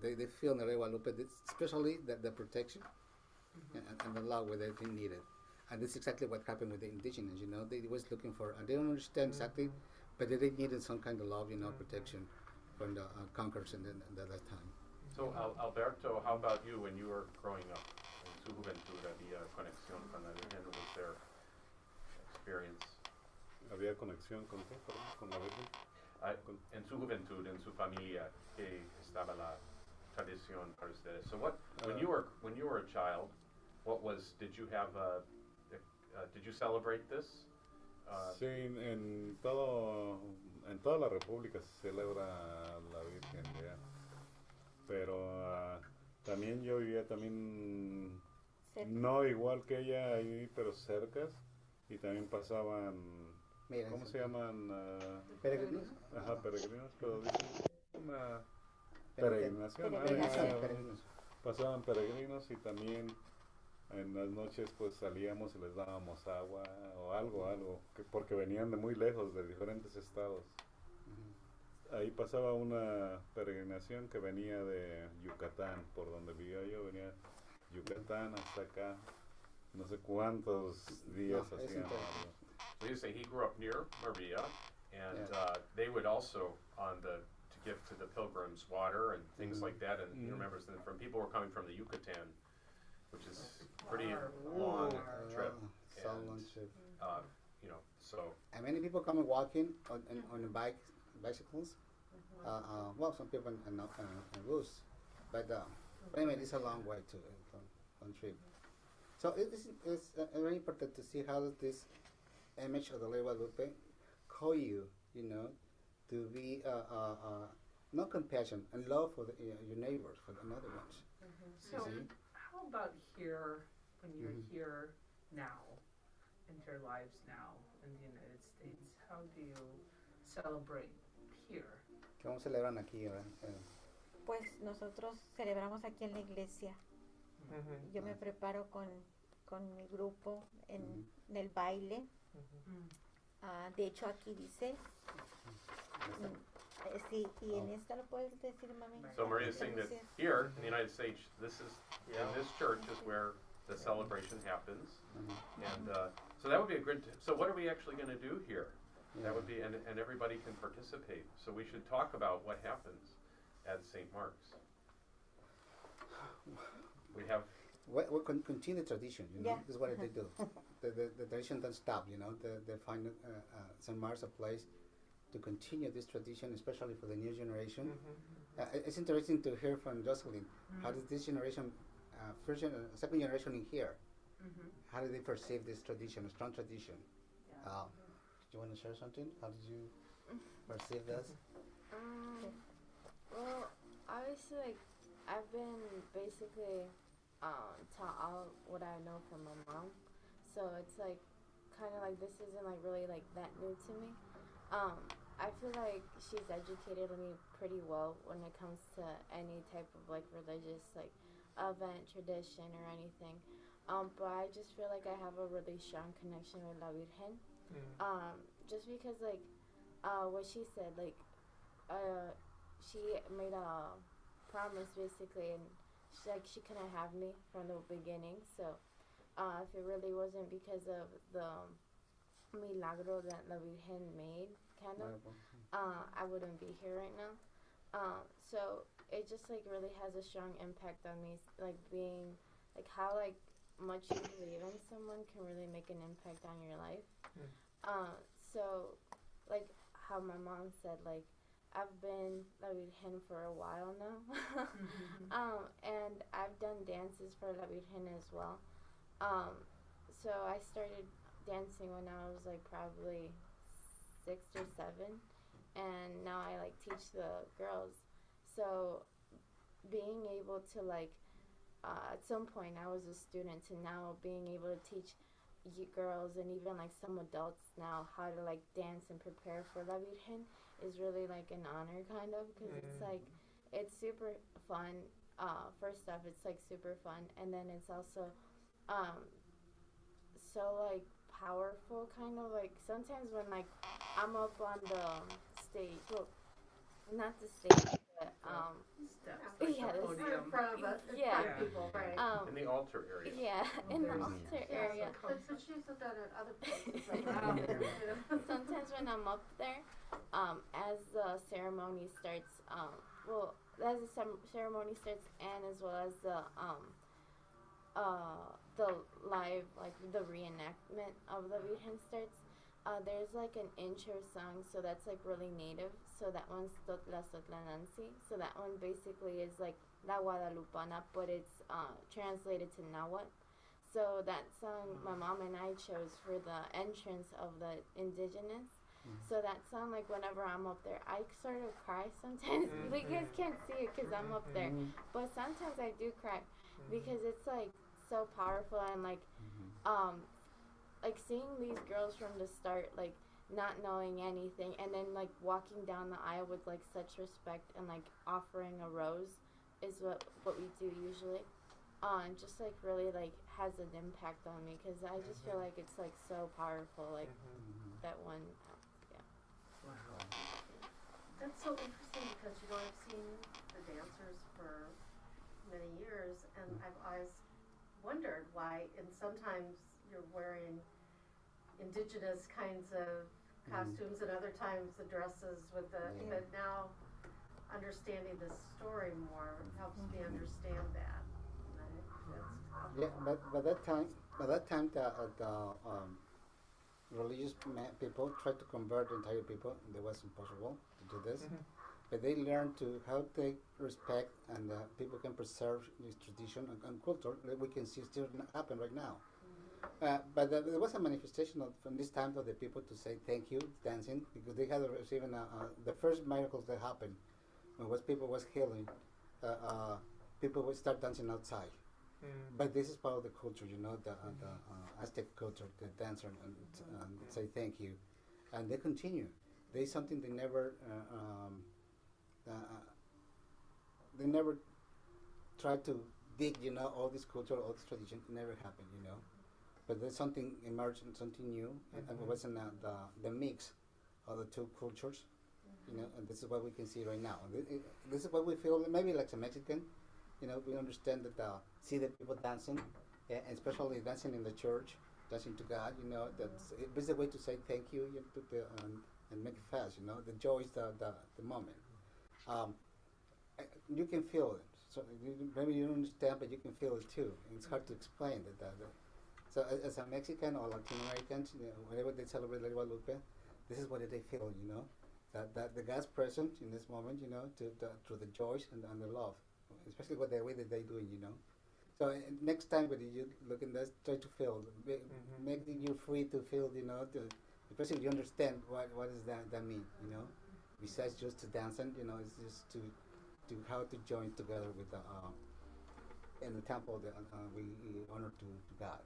they feel in the Ley Guadalupe, especially the protection and the love where they need it. And this is exactly what happened with the indigenous, they was looking for, and they don't understand exactly, but they needed some kind of love, protection from the conquerors at that time. So Alberto, how about you when you were growing up? En su juventud había conexión con la Virgen, what was their experience? ¿Había conexión con qué? ¿Con la Virgen? En su juventud, en su familia, que estaba la tradición para ustedes. So when you were a child, did you have did you celebrate this? Sí, en toda la República se celebra la Virgen, ya. Pero también yo vivía no igual que ella ahí, pero cercas, y también pasaban, ¿cómo se llaman? Peregrinos. Ajá, peregrinos, pero dicen una peregrinación. Peregrinos. Pasaban peregrinos y también en las noches pues salíamos y les dábamos agua o algo, porque venían de muy lejos, de diferentes estados. Ahí pasaba una peregrinación que venía de Yucatán, por donde vivía yo, venía Yucatán hasta acá, no sé cuántos días hacían. So you say he grew up near Maria, and they would also to give to the pilgrims water and things like that, and he remembers that from people who were coming from the Yucatan, which is pretty long trip. So long trip. So. And many people come walking on the bicycles. Well, some people on bus, but anyway, it's a long way to on trip. So it's very important to see how this image of the Ley Guadalupe call you, to be no compassion and love for your neighbors, for another ones. So how about here, when you're here now, in your lives now in the United States, how do you celebrate here? ¿Cómo celebran aquí? Pues nosotros celebramos aquí en la iglesia. Yo me preparo con mi grupo en el baile. De hecho aquí dice, sí, y en esta lo puedes decir, mami. So Maria's saying that here in the United States, in this church is where the celebration happens, and so that would be a good. So what are we actually going to do here? That would be, and everybody can participate. So we should talk about what happens at St. Mark's. We have. We continue the tradition, This is what they do. The tradition don't stop, They find St. Mark's a place to continue this tradition, especially for the new generation. It's interesting to hear from Jocelyn. How does this generation second generation in here. Mhm. How do they perceive this tradition, a strong tradition? Do you want to share something? How did you perceive this? Well, obviously, like, I've been basically taught all what I know from my mom, so it's like kind of like this isn't like really like that new to me. I feel like she's educated me pretty well when it comes to any type of like religious like event, tradition, or anything. But I just feel like I have a really strong connection with La Virgen. Just because like what she said, like she made a promise basically, and she couldn't have me from the beginning. So if it really wasn't because of the milagro that La Virgen made, kind of, I wouldn't be here right now. So it just like really has a strong impact on me, like being like how like much you believe in someone can really make an impact on your life. So like how my mom said, like I've been La Virgen for a while now. And I've done dances for La Virgen as well. So I started dancing when I was like probably 6 or 7, and now I like teach the girls. So being able to like at some point I was a student to now being able to teach girls and even like some adults now how to like dance and prepare for La Virgen is really like an honor, kind of, because it's like it's super fun. First off, it's like super fun, and then it's also so like powerful, kind of like sometimes when like I'm up on the stage, well, not the stage, but yeah, the podium. In front of us, in yeah, front of people, right. In the altar area. Yeah, in the altar area. So she's done it at other places. Like sometimes when I'm up there, as the ceremony starts, well, as the ceremony starts, and as well as the live, like the reenactment of the Virgen starts, there's like an intro song, so that's like really native. So that one's Totla Sotlanansi. So that one basically is like La Guadalupana, but it's translated to Nahuatl. So that song my mom and I chose for the entrance of the indigenous. So that song, like whenever I'm up there, I sort of cry sometimes. You guys can't see it because I'm up there, but sometimes I do cry because it's like so powerful, and like seeing these girls from the start, like not knowing anything, and then like walking down the aisle with like such respect and like offering a rose is what we do usually. And just like really like has an impact on me because I just feel like it's like so powerful, like that one. Wow. That's so interesting because, you know, I've seen the dancers for many years, and I've always wondered why, and sometimes you're wearing indigenous kinds of costumes and other times the dresses with the, but now understanding the story more helps me understand that. Yeah, but by that time the religious people tried to convert the entire people. It was impossible to do this, but they learned to how they respect, and people can preserve this tradition and culture that we can see still happen right now. But there was a manifestation from this time of the people to say thank you, dancing, because they had received the first miracles that happened when people was healing. People would start dancing outside. But this is part of the culture, you know, the Aztec culture, the dancer and say thank you, and they continue. There's something they never try to dig, you know, all this culture, all this tradition. It never happened, you know. But there's something emerged and something new, and it wasn't the mix of the two cultures, you know. And this is what we can see right now. This is what we feel, maybe like a Mexican. You know, we understand that see the people dancing, especially dancing in the church, dancing to God. You know, it's a way to say thank you, and make it fast. You know, the joy is the moment. You can feel it. So maybe you don't understand, but you can feel it too. And it's hard to explain that. So as a Mexican or Latin Americans, you know, whenever they celebrate La Guadalupe, this is what they feel. You know, that the God's present in this moment. You know, through the joys and the love. Especially with the way that they do it, you know. So next time when you look in this, try to feel, making you free to feel, especially if you understand what does that mean, besides just to dancing, it's just to how to join together with the in the temple that we honor to God.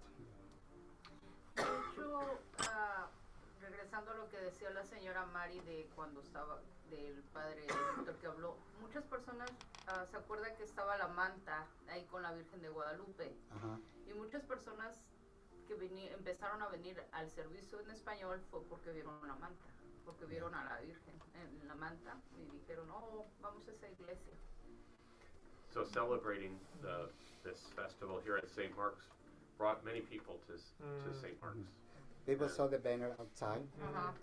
De hecho, regresando a lo que decía la señora Mari de cuando estaba, del padre Víctor que habló, muchas personas se acuerdan que estaba la manta ahí con la Virgen de Guadalupe. Y muchas personas que empezaron a venir al servicio en español fue porque vieron la manta, porque vieron a la Virgen en la manta y dijeron, oh, vamos a esa iglesia. So celebrating this festival here at St. Mark's brought many people to St. Mark's. People saw the banner outside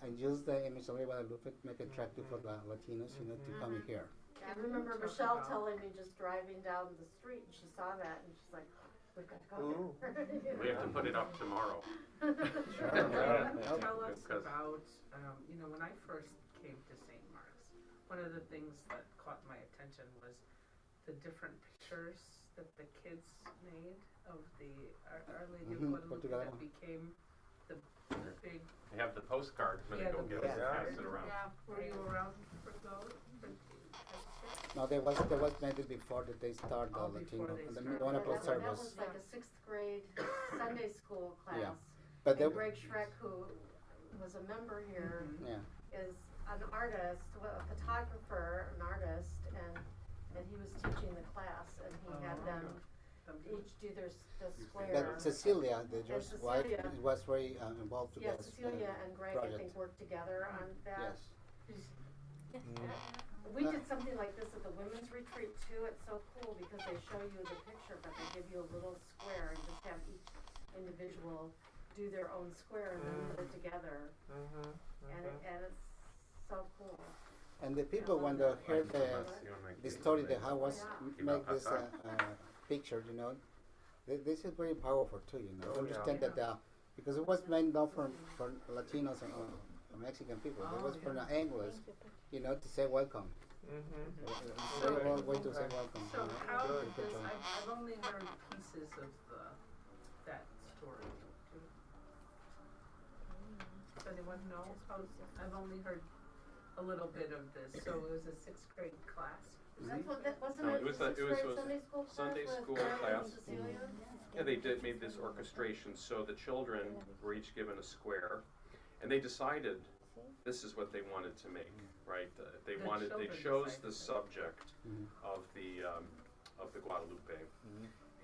and used the image of Guadalupe to make it attractive for the Latinos, to come here. I remember Michelle telling me just driving down the street, and she saw that, and she's like, we've got to go there. We have to put it up tomorrow. Tell us about, when I first came to St. Mark's, one of the things that caught my attention was the different pictures that the kids made of the Our Lady of Guadalupe that became the big. They have the postcards when they go get it and pass it around. Yeah, were you around for those? No, there was maybe before that they start the Latino, and then one of those That service. was like a 6th grade Sunday school class. Yeah. But and Greg Schreck, who was a member here, is an artist, a photographer, an artist, and he was teaching the class, and he had them each do the square. But Cecilia, the And George wife, Cecilia- was very involved with Yeah, this Cecilia and Greg, project. I think, worked together on that. Yes. We did something like this at the women's retreat too. It's so cool because they show you the picture, but they give you a little square and just have each individual do their own square and then put it together. And it's so cool. And the people, when they heard the story, that how was make this picture, this is very powerful too. Understand that because it was made not for Latinos and Mexican people. It was for the Anglos, to say welcome. It's a very well way to say welcome. So how did this, I've only heard pieces of that story. Does anyone know? I've only heard a little bit of this. So it was a 6th grade class. That's what that wasn't No, it? it was Sixth it was grade a Sunday school class. Yeah, they made this orchestration, so the children were each given a square, and they decided this is what they wanted to make, right? They chose the subject of the Guadalupe,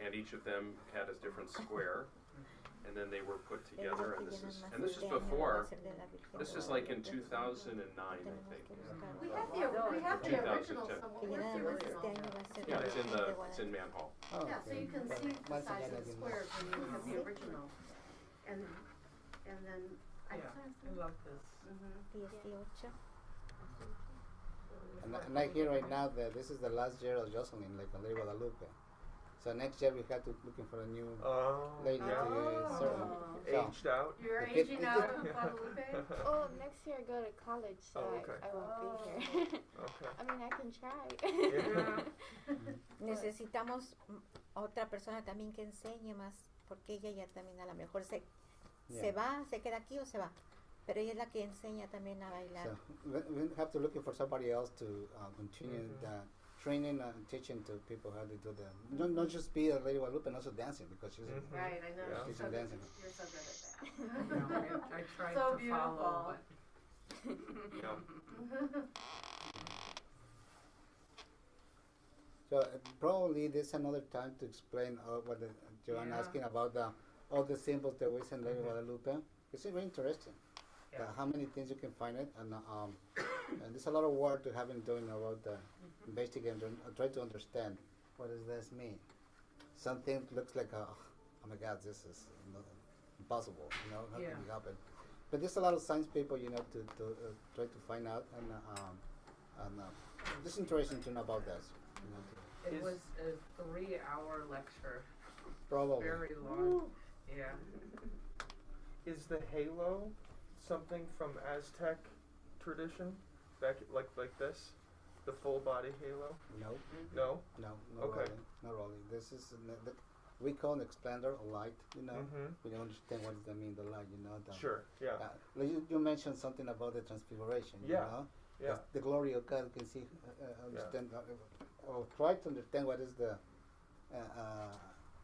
and each of them had a different square, and then they were put together, and this is before. This is like in 2009, I think. We have the original 2010. somewhere. Where's the original? Yeah, it's in Manhall. Yeah, so you can see the size of the squares when you have the original. And then I love this. And I hear right now that this is the last year of Jocelyn, like Lady Guadalupe. So next year we have to looking for a new lady to serve. Aged out. You're aging out of Guadalupe? Oh, next year I go to college, so I won't be here. I mean, I can try. Necesitamos otra persona también que enseñe más, porque ella ya también a lo mejor se va, se queda aquí o se va. Pero ella es la que enseña también a bailar. So we have to looking for somebody else to continue the training and teaching to people how to do that. Not just be a Lady Guadalupe, and also dancing, because she's right, I know. she's dancing. You're so good at that. I tried so to beautiful. follow, So probably there's another time to explain what Joanne asking about all the symbols that we send Lady Guadalupe. It's very interesting. How many things you can find it, and there's a lot of work to have been doing about investigating and try to understand what does this mean. Something looks like oh my God, this is impossible. How can it happen? But there's a lot of science people, to try to find out, and it's interesting to know about this. It was a 3-hour lecture. Probably. Very long. Yeah. Is the halo something from Aztec tradition, back like this, the full body halo? No. No. No. Okay. Not really. This is we call it splendor or light, you know. Mhm. We don't understand what does that mean, the light, you know. Sure, yeah. Like you mentioned something about the transfiguration, Yeah, you know. yeah. The glory of God, you can see, understand, or try to understand what is the,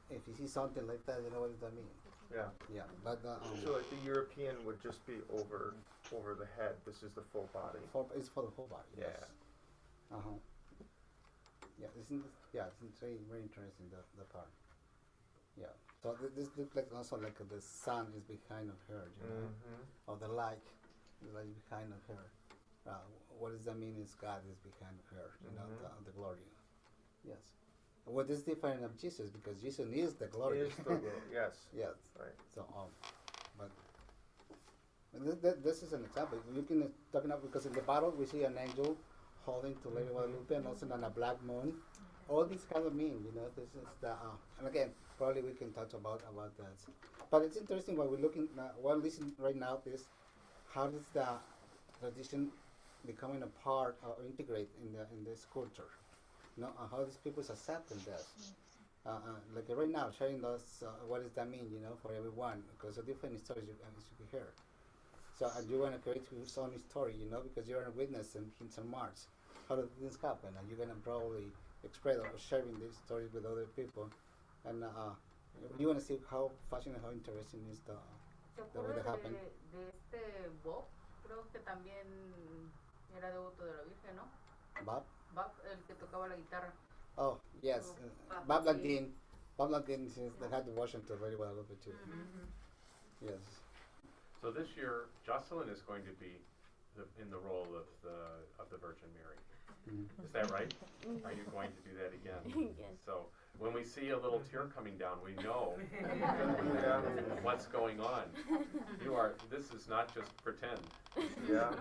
if you see something like that, you know, what does that mean? Yeah. Yeah, but So like the European would just be over the head. This is the full body. it's for the whole body. Yeah. Yes. Yeah, it's very, very interesting, the part. Yeah. So this looks like also like the sun is behind of her, you know, or the light is like behind of her. What does that mean? Is God is behind of her, you know, the glory. Yes. What is different of Jesus? Because Jesus is the glory. Is the glory, yes. Yes. Right. So but this is an example. You can talking about because in the Bible we see an angel holding to Lady Guadalupe and also on a black moon. All these kind of mean, you know. This is the and again probably we can touch about that. But it's interesting what we're looking what listening right now is how does the tradition becoming a part or integrate in this culture. You know, how these people accepting this. Like right now, sharing those, what does that mean, you know, for everyone? Because of different stories you can hear. So you want to create your own story, you know, because you're a witness in Hints and Marks. How did things happen? And you're going to probably express or sharing these stories with other people. And you want to see how fascinating, how interesting is the way that happened. De este Bob, creo que también era devoto de la Virgen, ¿no? Bob? Bob, el que tocaba la guitarra. Oh, yes. Bob Landin. Bob Landin had the Washington very well a little bit too. Yes. So this year, Jocelyn is going to be in the role of the Virgin Mary. Is that right? Are you going to do that again? Yes. So when we see a little tear coming down, we know what's going on. This is not just pretend. Yeah.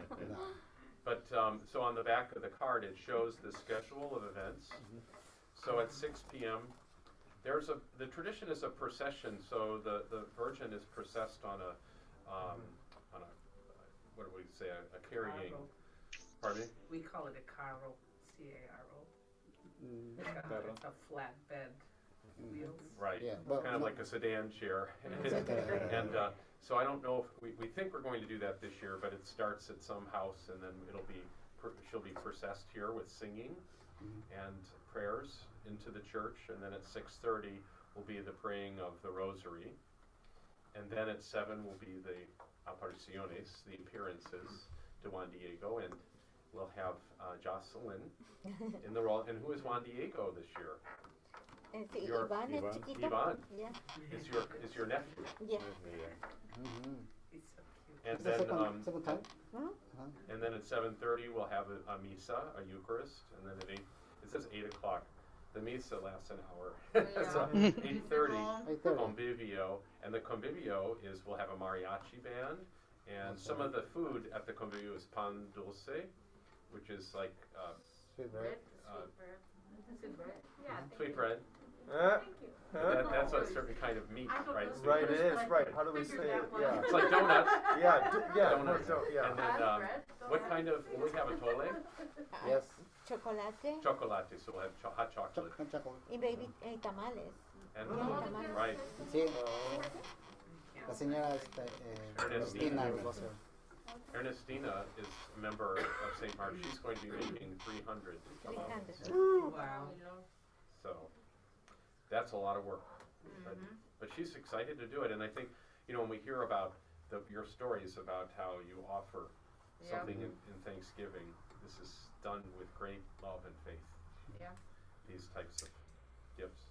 But so on the back of the card, it shows the schedule of events. So at 6 p.m., the tradition is a procession. So the Virgin is processed on a what do we say, a carrying. Pardon me? We call it a carro, C-A-R-O. It's a flatbed wheels. Right, Yeah, kind of like a sedan chair. And so I don't know if we think we're going to do that this year, but it starts at some house and then she'll be processed here with singing and prayers into the church, and then at 6:30 will be the praying of the rosary, and then at 7 will be the apariciones, the appearances to Juan Diego, and we'll have Jocelyn in the role. And who is Juan Diego this year? Your- Ivan, el chiquito. Ivan. Yeah. Is your nephew. Yeah. He's so cute. And The then second time? and then at 7:30 we'll have a misa, a Eucharist, and then at 8 it says 8 o'clock. The misa lasts an hour. So 8:30 convivio, and the convivio we'll have a mariachi band, and some of the food at the convivio is pan dulce, which is like Sweet bread. Sweet bread. Yeah. sweet bread. Thank you. That's a certain kind of meat, right? Sweet Right, bread. it is, right. How do we say it? Yeah. It's like donuts. Yeah, Donuts. yeah. And then what kind of? Will we have a tole? Yes. Chocolate. Chocolate. So we'll have hot chocolate. Chocolate. Y baby tamales. And tamales. right. Sí. La señora Ernestina. Ernestina. Ernestina is a member of St. Mark. She's going to be making 300. 300. Wow. So that's a lot of work. But she's excited to do it. And I think, when we hear about your stories about how you offer something in Thanksgiving, this is done with great love and faith. Yeah. These types of gifts.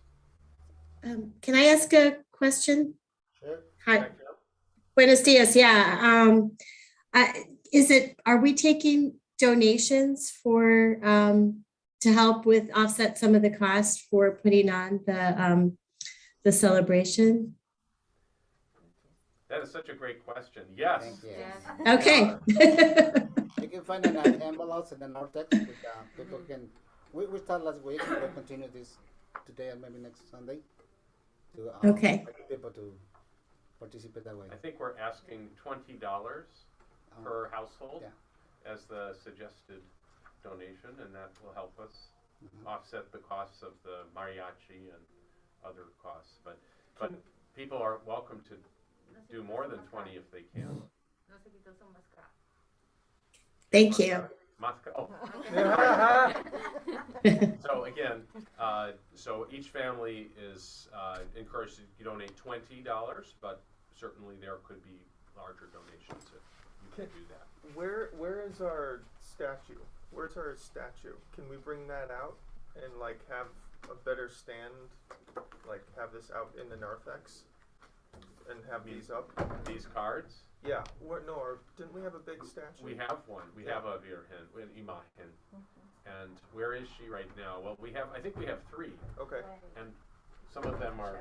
Can I ask a question? Sure. Hi. Buenos dias. Yeah. Are we taking donations for to help with offset some of the cost for putting on the celebration? That is such a great question. Yes. Thank you. Okay. You can find an envelopes and an Artex with people can. We start last week. We'll continue this today and maybe next Sunday. To Okay. invite people to participate that way. I think we're asking $20 per household as the suggested donation, and that will help us offset the costs of the mariachi and other costs, but people are welcome to do more than 20 if they can. No se quitó su máscara. Thank you. Moscow. Oh. So again, so each family is encouraged to donate $20, but certainly there could be larger donations if you can do that. Where is our statue? Where's our statue? Can we bring that out and like have a better stand, like have this out in the narthex and have these up? These cards? Yeah. Or didn't we have a big statue? We have one. We have a Virgen, an Imagen. And where is she right now? Well, I think we have 3. Okay. And some of them are.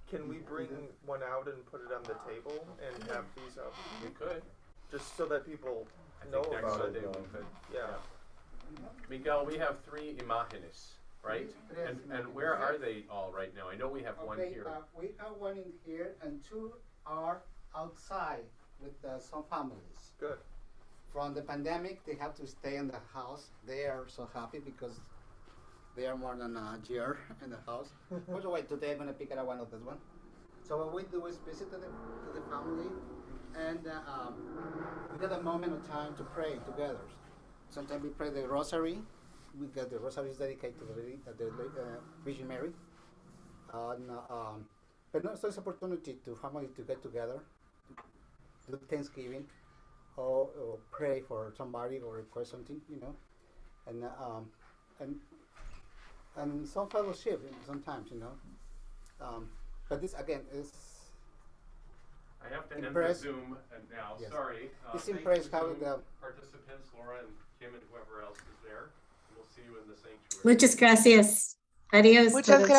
Can we bring one out and put it on the table and have these up? We could. Just so that people I know think next about Sunday it. we could. Yeah. Miguel, we have 3 Imagenes, right? And where are they all right now? I know we have one here. We have one in here and 2 are outside with some families. Good. From the pandemic, they have to stay in the house. They are so happy because they are more than a year in the house. By the way, today I'm gonna pick out one of this one. So what we do is visit to the family, and we get a moment of time to pray together. Sometimes we pray the rosary. We get the rosary is dedicated to the Virgin Mary. But no, so it's opportunity to family to get together, do Thanksgiving, or pray for somebody or request something, and some fellowship sometimes, but this again is. I have to end the impressed. Zoom now. Yes. Sorry. It's thank impressed you, how Zoom the participants, Laura and Kim and whoever else is there. We'll see you in the sanctuary. Muchas gracias. Adios. Muchas todos.